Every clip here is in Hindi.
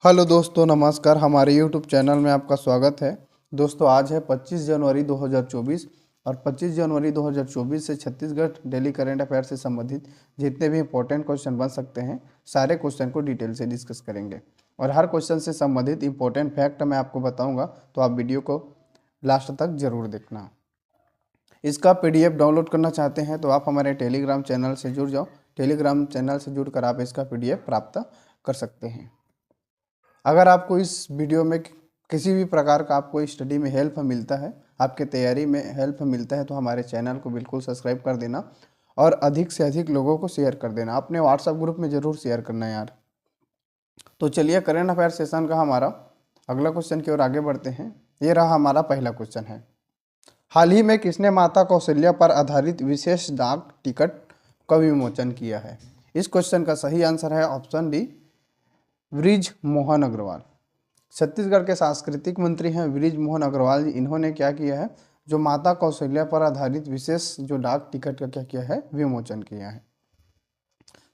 हेलो दोस्तों, नमस्कार। हमारे यूट्यूब चैनल में आपका स्वागत है। दोस्तों, आज है 25 जनवरी 2024 और 25 जनवरी 2024 से छत्तीसगढ़ डेली करंट अफेयर से संबंधित जितने भी इंपॉर्टेंट क्वेश्चन बन सकते हैं, सारे क्वेश्चन को डिटेल से डिस्कस करेंगे और हर क्वेश्चन से संबंधित इंपॉर्टेंट फैक्ट मैं आपको बताऊँगा, तो आप वीडियो को लास्ट तक ज़रूर देखना। इसका PDF डाउनलोड करना चाहते हैं तो आप हमारे टेलीग्राम चैनल से जुड़ जाओ। टेलीग्राम चैनल से जुड़कर आप इसका PDF प्राप्त कर सकते हैं। अगर आपको इस वीडियो में किसी भी प्रकार का आपको स्टडी में हेल्प मिलता है, आपके तैयारी में हेल्प मिलता है, तो हमारे चैनल को बिल्कुल सब्सक्राइब कर देना और अधिक से अधिक लोगों को शेयर कर देना। अपने व्हाट्सएप ग्रुप में ज़रूर शेयर करना यार। तो चलिए, करंट अफेयर सेशन का हमारा अगला क्वेश्चन की ओर आगे बढ़ते हैं। ये रहा हमारा पहला क्वेश्चन है। हाल ही में किसने माता कौशल्या पर आधारित विशेष डाक टिकट का विमोचन किया है? इस क्वेश्चन का सही आंसर है ऑप्शन डी, बृज मोहन अग्रवाल। छत्तीसगढ़ के सांस्कृतिक मंत्री हैं बृज मोहन अग्रवाल जी। इन्होंने क्या किया है, जो माता कौशल्या पर आधारित विशेष जो डाक टिकट का क्या किया है, विमोचन किया है।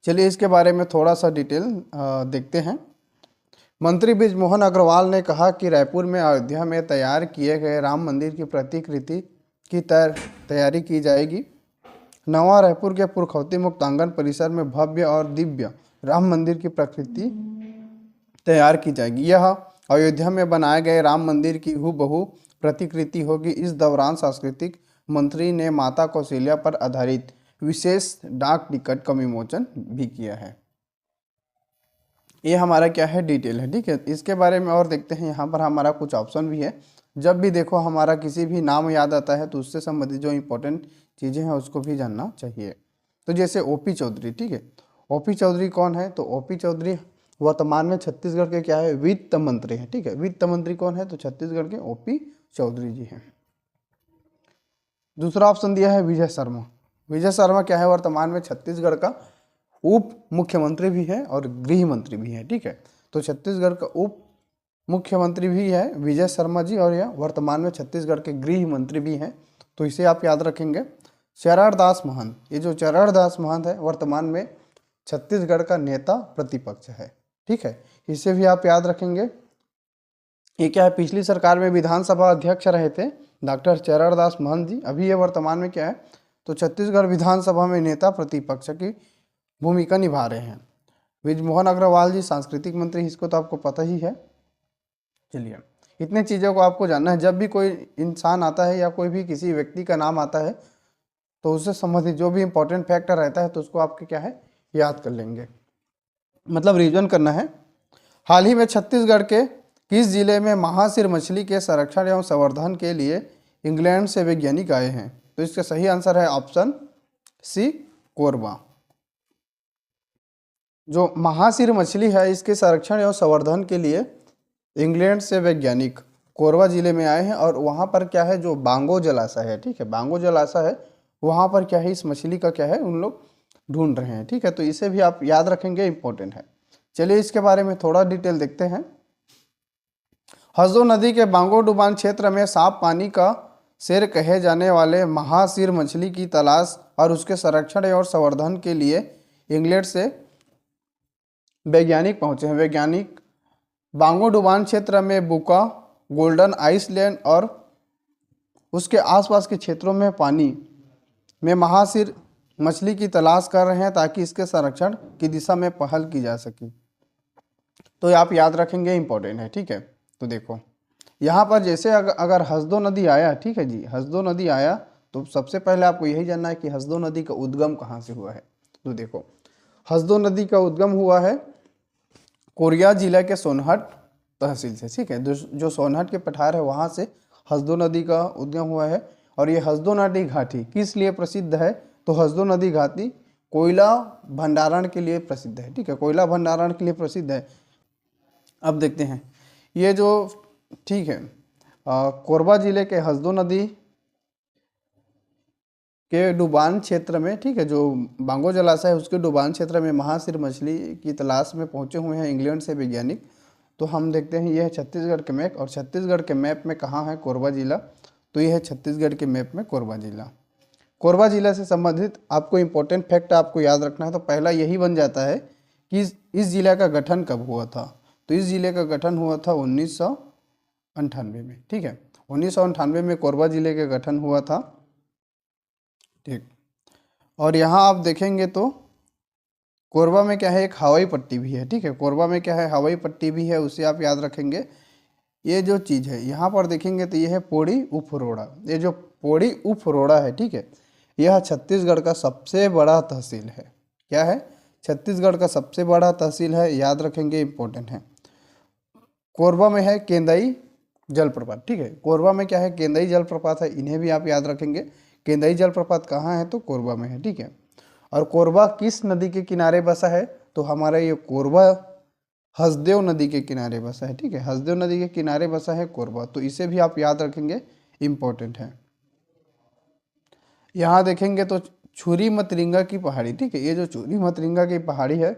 चलिए, इसके बारे में थोड़ा सा डिटेल देखते हैं। मंत्री बृज मोहन अग्रवाल ने कहा कि रायपुर में अयोध्या में तैयार किए गए राम मंदिर की प्रतिकृति की तैयारी की जाएगी। नवा रायपुर के पुरखौती मुक्तांगन परिसर में भव्य और दिव्य राम मंदिर की प्रकृति तैयार की जाएगी। यह अयोध्या में बनाए गए राम मंदिर की हूबहू प्रतिकृति होगी। इस दौरान सांस्कृतिक मंत्री ने माता कौशल्या पर आधारित विशेष डाक टिकट का विमोचन भी किया है। ये हमारा क्या है, डिटेल है। ठीक है, इसके बारे में और देखते हैं। यहाँ पर हमारा कुछ ऑप्शन भी है। जब भी देखो हमारा किसी भी नाम याद आता है तो उससे संबंधित जो इंपॉर्टेंट चीज़ें हैं उसको भी जानना चाहिए। तो जैसे ओपी चौधरी, ठीक है, ओपी चौधरी कौन है? तो ओपी चौधरी वर्तमान में छत्तीसगढ़ के क्या है, वित्त मंत्री हैं। ठीक है, वित्त मंत्री कौन है? तो छत्तीसगढ़ के ओपी चौधरी जी हैं। दूसरा ऑप्शन दिया है विजय शर्मा। विजय शर्मा क्या है, वर्तमान में छत्तीसगढ़ का उप मुख्यमंत्री भी है और गृह मंत्री भी है। ठीक है, तो छत्तीसगढ़ का उप मुख्यमंत्री भी है विजय शर्मा जी और यह वर्तमान में छत्तीसगढ़ के गृह मंत्री भी हैं। तो इसे आप याद रखेंगे। चरणदास महंत, ये जो चरणदास महंत है वर्तमान में छत्तीसगढ़ का नेता प्रतिपक्ष है। ठीक है, इसे भी आप याद रखेंगे। ये क्या है, पिछली सरकार में विधानसभा अध्यक्ष रहे थे डॉक्टर चरणदास महंत जी। अभी ये वर्तमान में क्या है, तो छत्तीसगढ़ विधानसभा में नेता प्रतिपक्ष की भूमिका निभा रहे हैं। बृज मोहन अग्रवाल जी सांस्कृतिक मंत्री, इसको तो आपको पता ही है। चलिए, इतने चीज़ों को आपको जानना है। जब भी कोई इंसान आता है या कोई भी किसी व्यक्ति का नाम आता है तो उससे संबंधित जो भी इंपॉर्टेंट फैक्टर रहता है तो उसको आपके क्या है, याद कर लेंगे, मतलब रिवीजन करना है। हाल ही में छत्तीसगढ़ के किस जिले में महासिर मछली के संरक्षण एवं संवर्धन के लिए इंग्लैंड से वैज्ञानिक आए हैं? तो इसका सही आंसर है ऑप्शन सी, कोरबा। जो महासिर मछली है इसके संरक्षण एवं संवर्धन के लिए इंग्लैंड से वैज्ञानिक कोरबा जिले में आए हैं और वहाँ पर क्या है, जो बांगो जलाशय है, ठीक है, बांगो जलाशय है, वहाँ पर क्या है, इस मछली का क्या है, उन लोग ढूंढ रहे हैं। ठीक है, तो इसे भी आप याद रखेंगे, इंपॉर्टेंट है। चलिए, इसके बारे में थोड़ा डिटेल देखते हैं। हसदो नदी के बांगो डुबान क्षेत्र में साफ पानी का शेर कहे जाने वाले महासिर मछली की तलाश और उसके संरक्षण और संवर्धन के लिए इंग्लैंड से वैज्ञानिक पहुंचे हैं। वैज्ञानिक बांगो डुबान क्षेत्र में बुका, गोल्डन आइसलैंड और उसके आसपास के क्षेत्रों में पानी में महासिर मछली की तलाश कर रहे हैं ताकि इसके संरक्षण की दिशा में पहल की जा सके। तो आप याद रखेंगे, इंपॉर्टेंट है। ठीक है, तो देखो यहाँ पर जैसे अगर हसदो नदी आया, ठीक है जी, हसदो नदी आया तो सबसे पहले आपको यही जानना है कि हसदो नदी का उद्गम कहाँ से हुआ है। तो देखो, हसदो नदी का उद्गम हुआ है कोरिया जिला के सोनहट तहसील से। ठीक है, जो सोनहट के पठार है वहाँ से हसदो नदी का उद्गम हुआ है। और ये हसदो नदी घाटी किस लिए प्रसिद्ध है? तो हसदो नदी घाटी कोयला भंडारण के लिए प्रसिद्ध है। ठीक है, कोयला भंडारण के लिए प्रसिद्ध है। अब देखते हैं ये जो, ठीक है, कोरबा जिले के हसदो नदी के डुबान क्षेत्र में, ठीक है, जो बांगो जलाशय है उसके डुबान क्षेत्र में महासिर मछली की तलाश में पहुंचे हुए हैं इंग्लैंड से वैज्ञानिक। तो हम देखते हैं यह है छत्तीसगढ़ के मैप, और छत्तीसगढ़ के मैप में कहाँ है कोरबा जिला? तो यह है छत्तीसगढ़ के मैप में कोरबा जिला। कोरबा जिला से संबंधित आपको इंपॉर्टेंट फैक्ट आपको याद रखना है। तो पहला यही बन जाता है कि इस जिला का गठन कब हुआ था। तो इस जिले का गठन हुआ था 1998 में। ठीक है, 1998 में कोरबा जिले का गठन हुआ था। ठीक, और यहाँ आप देखेंगे तो कोरबा में क्या है, एक हवाई पट्टी भी है। ठीक है, कोरबा में क्या है, हवाई पट्टी भी है, उसे आप याद रखेंगे। ये जो चीज़ है यहाँ पर देखेंगे तो ये है पौड़ी उफरोड़ा। ये जो पौड़ी उफरोड़ा है, ठीक है, यह छत्तीसगढ़ का सबसे बड़ा तहसील है। क्या है, छत्तीसगढ़ का सबसे बड़ा तहसील है, याद रखेंगे, इंपॉर्टेंट है। कोरबा में है केंदई जलप्रपात। ठीक है, कोरबा में क्या है, केंदई जलप्रपात है, इन्हें भी आप याद रखेंगे। केंदई जलप्रपात कहाँ है, तो कोरबा में है। ठीक है, और कोरबा किस नदी के किनारे बसा है, तो हमारा ये कोरबा हसदेव नदी के किनारे बसा है। ठीक है, हसदेव नदी के किनारे बसा है कोरबा, तो इसे भी आप याद रखेंगे, इंपॉर्टेंट है। यहाँ देखेंगे तो छुरी मतरिंगा की पहाड़ी। ठीक है, ये जो छुरी मतरिंगा की पहाड़ी है,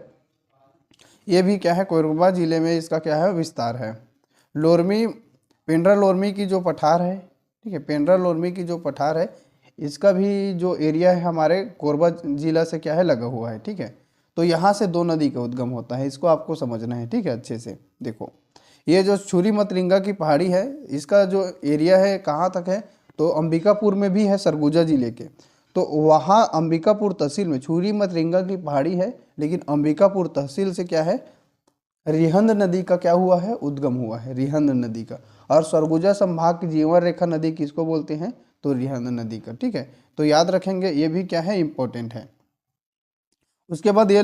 ये भी क्या है, कोरबा जिले में इसका क्या है, विस्तार है। लोरमी, पेंड्रा लोरमी की जो पठार है, ठीक है, पेंड्रा लोरमी की जो पठार है, इसका भी जो एरिया है हमारे कोरबा जिला से क्या है, लगा हुआ है। ठीक है, तो यहाँ से दो नदी का उद्गम होता है, इसको आपको समझना है। ठीक है, अच्छे से देखो, ये जो छुरी मतरिंगा की पहाड़ी है, इसका जो एरिया है कहाँ तक है, तो अंबिकापुर में भी है, सरगुजा जिले के। तो वहाँ अंबिकापुर तहसील में छुरी मतरिंगा की पहाड़ी है, लेकिन अंबिकापुर तहसील से क्या है, रिहंद नदी का क्या हुआ है, उद्गम हुआ है, रिहंद नदी का। और सरगुजा संभाग की जीवन रेखा नदी किसको बोलते हैं, तो रिहंद नदी का। ठीक है, तो याद रखेंगे, ये भी क्या है, इंपॉर्टेंट है। उसके बाद ये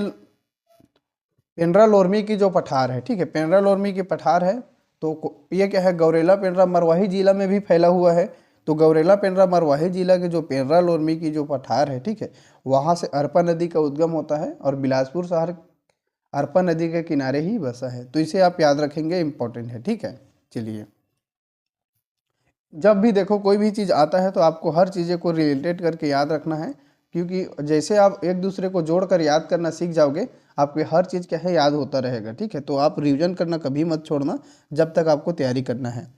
पेंड्रा लोरमी की जो पठार है, ठीक है, पेंड्रा लोरमी की पठार है, तो ये क्या है, गौरेला पेंड्रा मरवाही जिला में भी फैला हुआ है। तो गौरेला पेंड्रा मरवाही जिला के जो पेंड्रा लोरमी की जो पठार है, ठीक है, वहाँ से अरपा नदी का उद्गम होता है, और बिलासपुर शहर अरपा नदी के किनारे ही बसा है, तो इसे आप याद रखेंगे, इंपॉर्टेंट है। ठीक है, चलिए, जब भी देखो कोई भी चीज़ आता है तो आपको हर चीज़ें को रिलेटेड करके याद रखना है, क्योंकि जैसे आप एक दूसरे को जोड़कर याद करना सीख जाओगे, आपके हर चीज़ क्या है, याद होता रहेगा। ठीक है, तो आप रिवीजन करना कभी मत छोड़ना जब तक आपको तैयारी करना है।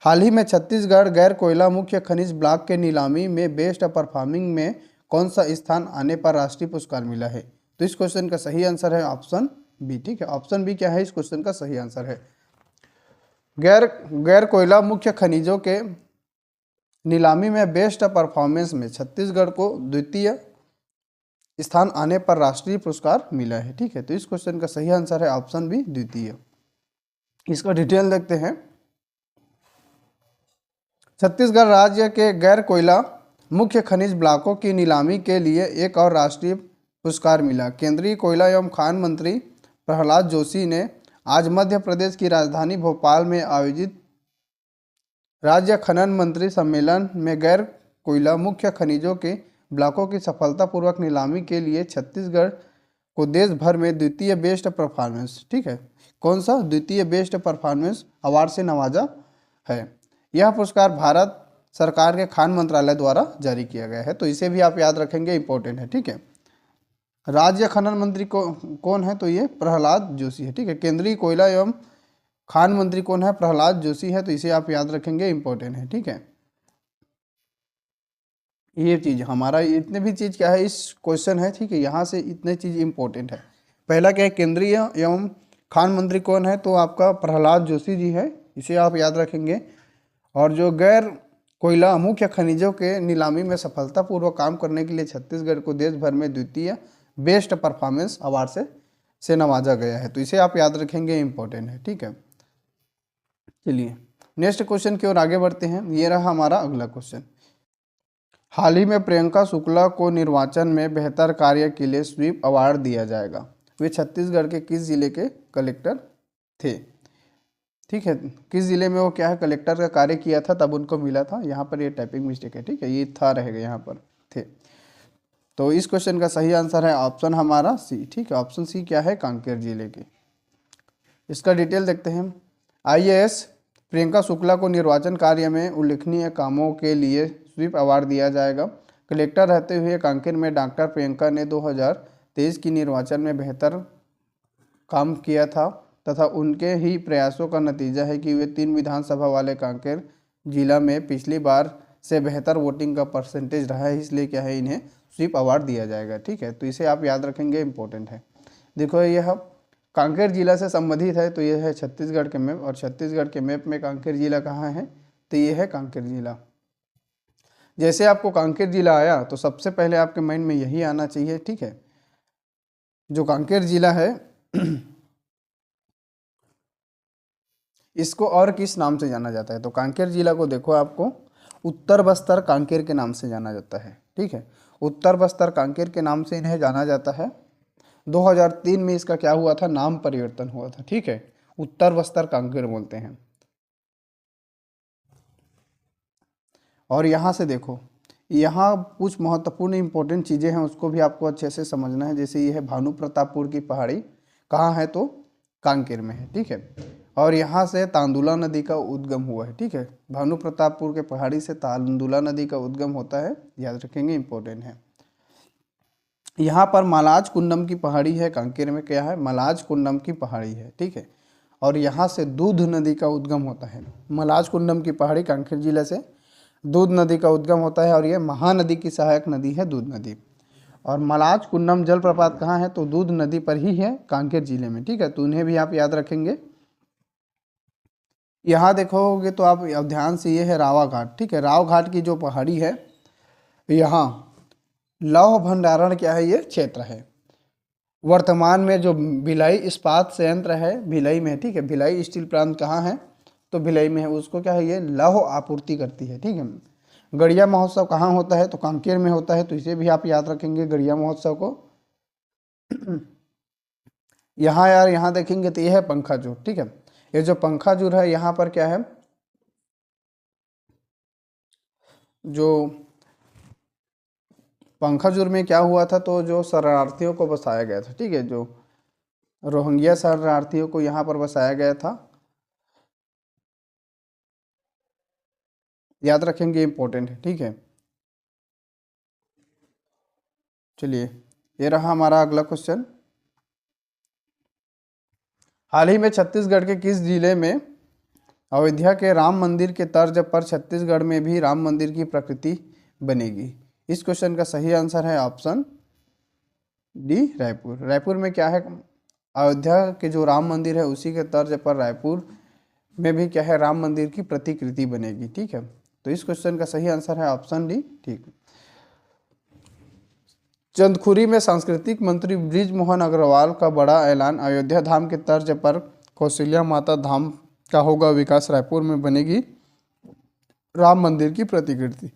हाल ही में छत्तीसगढ़ गैर कोयला मुख्य खनिज ब्लॉक के नीलामी में बेस्ट परफॉर्मिंग में कौन सा स्थान आने पर राष्ट्रीय पुरस्कार मिला है, तो इस क्वेश्चन का सही आंसर है ऑप्शन बी। ठीक है, ऑप्शन बी क्या है, इस क्वेश्चन का सही आंसर है। गैर कोयला मुख्य खनिजों के नीलामी में बेस्ट परफॉर्मेंस में छत्तीसगढ़ को द्वितीय स्थान आने पर राष्ट्रीय पुरस्कार मिला है। ठीक है, तो इस क्वेश्चन का सही आंसर है ऑप्शन बी, द्वितीय। इसका डिटेल देखते हैं। छत्तीसगढ़ राज्य के गैर कोयला मुख्य खनिज ब्लॉकों की नीलामी के लिए एक और राष्ट्रीय पुरस्कार मिला। केंद्रीय कोयला एवं खान मंत्री प्रहलाद जोशी ने आज मध्य प्रदेश की राजधानी भोपाल में आयोजित राज्य खनन मंत्री सम्मेलन में गैर कोयला मुख्य खनिजों के ब्लॉकों की सफलतापूर्वक नीलामी के लिए छत्तीसगढ़ को देश भर में द्वितीय बेस्ट परफॉर्मेंस, ठीक है, कौन सा, द्वितीय बेस्ट परफॉर्मेंस अवार्ड से नवाजा है। यह पुरस्कार भारत सरकार के खान मंत्रालय द्वारा जारी किया गया है, तो इसे भी आप याद रखेंगे, इंपॉर्टेंट है। ठीक है, राज्य खनन मंत्री कौन है, तो ये प्रहलाद जोशी है। ठीक है, केंद्रीय कोयला एवं खान मंत्री कौन है, प्रहलाद जोशी है, तो इसे आप याद रखेंगे, इंपॉर्टेंट है। ठीक है, ये चीज़ हमारा इतने भी चीज़ क्या है, इस क्वेश्चन है। ठीक है, यहाँ से इतने चीज़ इंपॉर्टेंट है। पहला क्या है, केंद्रीय एवं खान मंत्री कौन है, तो आपका प्रहलाद जोशी जी है, इसे आप याद रखेंगे। और जो गैर कोयला मुख्य खनिजों के नीलामी में सफलतापूर्वक काम करने के लिए छत्तीसगढ़ को देश भर में द्वितीय बेस्ट परफॉर्मेंस अवार्ड से नवाजा गया है, तो इसे आप याद रखेंगे, इंपॉर्टेंट है। ठीक है, चलिए नेक्स्ट क्वेश्चन की ओर आगे बढ़ते हैं। ये रहा हमारा अगला क्वेश्चन। हाल ही में प्रियंका शुक्ला को निर्वाचन में बेहतर कार्य के लिए स्वीप अवार्ड दिया जाएगा। वे छत्तीसगढ़ के किस जिले के कलेक्टर थे। ठीक है, किस जिले में वो क्या है, कलेक्टर का कार्य किया था, तब उनको मिला था। यहाँ पर ये टाइपिंग मिस्टेक है। ठीक है, ये था रहेगा यहाँ पर थे। तो इस क्वेश्चन का सही आंसर है ऑप्शन हमारा सी। ठीक है, ऑप्शन सी क्या है, कांकेर जिले के। इसका डिटेल देखते हैं। IAS प्रियंका शुक्ला को निर्वाचन कार्य में उल्लेखनीय कामों के लिए स्वीप अवार्ड दिया जाएगा। कलेक्टर रहते हुए कांकेर में डॉक्टर प्रियंका ने 2023 की निर्वाचन में बेहतर काम किया था तथा उनके ही प्रयासों का नतीजा है कि वे 3 विधानसभा वाले कांकेर जिला में पिछली बार से बेहतर वोटिंग का परसेंटेज रहा है, इसलिए क्या है, इन्हें स्वीप अवार्ड दिया जाएगा। ठीक है, तो इसे आप याद रखेंगे, इंपॉर्टेंट है। देखो, यह कांकेर जिला से संबंधित है तो ये है छत्तीसगढ़ के मैप, और छत्तीसगढ़ के मैप में कांकेर जिला कहाँ है, तो ये है कांकेर जिला। जैसे आपको कांकेर जिला आया तो सबसे पहले आपके माइंड में यही आना चाहिए, ठीक है। जो कांकेर जिला है इसको और किस नाम से जाना जाता है, तो कांकेर जिला को देखो आपको उत्तर बस्तर कांकेर के नाम से जाना जाता है, ठीक है। उत्तर बस्तर कांकेर के नाम से इन्हें जाना जाता है। 2003 में इसका क्या हुआ था, नाम परिवर्तन हुआ था, ठीक है। उत्तर बस्तर कांकेर बोलते हैं। और यहाँ से देखो, यहाँ कुछ महत्वपूर्ण इंपॉर्टेंट चीज़ें हैं, उसको भी आपको अच्छे से समझना है। जैसे ये है भानु प्रतापपुर की पहाड़ी, कहाँ है, तो कांकेर में है, ठीक है। और यहाँ से तांदुला नदी का उद्गम हुआ है, ठीक है। भानु प्रतापपुर के पहाड़ी से तांदुला नदी का उद्गम होता है, याद रखेंगे, इंपॉर्टेंट है। यहाँ पर मलाज कुंडम की पहाड़ी है, कांकेर में क्या है, मलाज कुंडम की पहाड़ी है, ठीक है। और यहाँ से दूध नदी का उद्गम होता है। मलाज कुंडम की पहाड़ी कांकेर जिले से दूध नदी का उद्गम होता है, और ये महानदी की सहायक नदी है दूध नदी। और मलाज कुंडम जलप्रपात कहाँ है, तो दूध नदी पर ही है, कांकेर जिले में, ठीक है। तो उन्हें भी आप याद रखेंगे। यहाँ देखोगे तो आप ध्यान से, ये है रावा घाट, ठीक है। राव घाट की जो पहाड़ी है, यहाँ लौह भंडारण क्या है, ये क्षेत्र है। वर्तमान में जो भिलाई इस्पात संयंत्र है भिलाई में, ठीक है। भिलाई स्टील प्लांट कहाँ है, तो भिलाई में है। उसको क्या है, ये लौह आपूर्ति करती है, ठीक है। गड़िया महोत्सव कहाँ होता है, तो कांकेर में होता है, तो इसे भी आप याद रखेंगे, गड़िया महोत्सव को। यहाँ यार, यहाँ देखेंगे तो ये है पंखाजूर, ठीक है। ये जो पंखाजूर है, यहाँ पर क्या है, जो पंखाजूर में क्या हुआ था, तो जो शरणार्थियों को बसाया गया था, ठीक है। जो रोहिंग्या शरणार्थियों को यहाँ पर बसाया गया था, याद रखेंगे, इंपॉर्टेंट है, ठीक है। चलिए, ये रहा हमारा अगला क्वेश्चन। हाल ही में छत्तीसगढ़ के किस जिले में अयोध्या के राम मंदिर के तर्ज पर छत्तीसगढ़ में भी राम मंदिर की प्रकृति बनेगी? इस क्वेश्चन का सही आंसर है ऑप्शन डी, रायपुर। रायपुर में क्या है, अयोध्या के जो राम मंदिर है उसी के तर्ज पर रायपुर में भी क्या है, राम मंदिर की प्रतिकृति बनेगी, ठीक है। तो इस क्वेश्चन का सही आंसर है ऑप्शन डी, ठीक। चंदखुरी में सांस्कृतिक मंत्री बृजमोहन अग्रवाल का बड़ा ऐलान, अयोध्या धाम के तर्ज पर कौशल्या माता धाम का होगा विकास, रायपुर में बनेगी राम मंदिर की प्रतिकृति।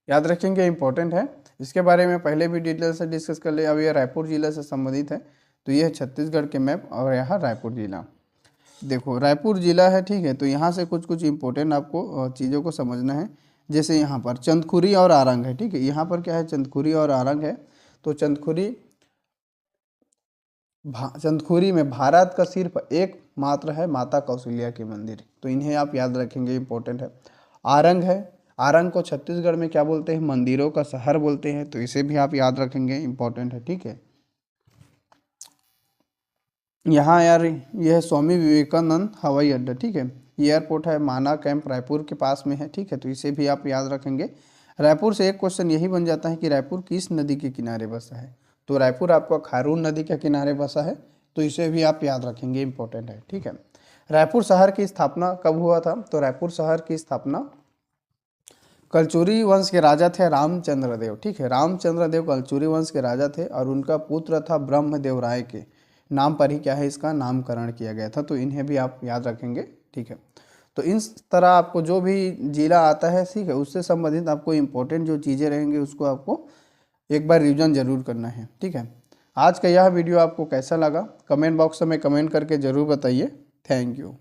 याद रखेंगे, इंपॉर्टेंट है। इसके बारे में पहले भी डिटेल से डिस्कस कर ले। अब ये रायपुर जिला से संबंधित है, तो ये है छत्तीसगढ़ के मैप, और यहाँ रायपुर जिला। देखो, रायपुर जिला है, ठीक है। तो यहाँ से कुछ कुछ इंपॉर्टेंट आपको चीज़ों को समझना है। जैसे यहाँ पर चंदखुरी और आरंग है, ठीक है। यहाँ पर क्या है, चंदखुरी और आरंग है। तो चंदखुरी में भारत का सिर्फ एक मात्र है, माता कौशल्या के मंदिर, तो इन्हें आप याद रखेंगे, इंपॉर्टेंट है। आरंग है, आरंग को छत्तीसगढ़ में क्या बोलते हैं, मंदिरों का शहर बोलते हैं, तो इसे भी आप याद रखेंगे, इंपॉर्टेंट है, ठीक है। यहाँ यार, यह है स्वामी विवेकानंद हवाई अड्डा, ठीक है। एयरपोर्ट है, माना कैंप रायपुर के पास में है, ठीक है। तो इसे भी आप याद रखेंगे। रायपुर से एक क्वेश्चन यही बन जाता है कि रायपुर किस नदी के किनारे बसा है, तो रायपुर आपका खारून नदी के किनारे बसा है, तो इसे भी आप याद रखेंगे, इंपॉर्टेंट है, ठीक है। रायपुर शहर की स्थापना कब हुआ था, तो रायपुर शहर की स्थापना कलचुरी वंश के राजा थे रामचंद्र देव, ठीक है। रामचंद्र देव कलचुरी वंश के राजा थे, और उनका पुत्र था ब्रह्मदेव राय के नाम पर ही क्या है, इसका नामकरण किया गया था, तो इन्हें भी आप याद रखेंगे, ठीक है। तो इस तरह आपको जो भी जिला आता है, ठीक है, उससे संबंधित आपको इंपॉर्टेंट जो चीज़ें रहेंगी उसको आपको एक बार रिवीजन जरूर करना है, ठीक है। आज का यह वीडियो आपको कैसा लगा, कमेंट बॉक्स में कमेंट करके ज़रूर बताइए। Thank you.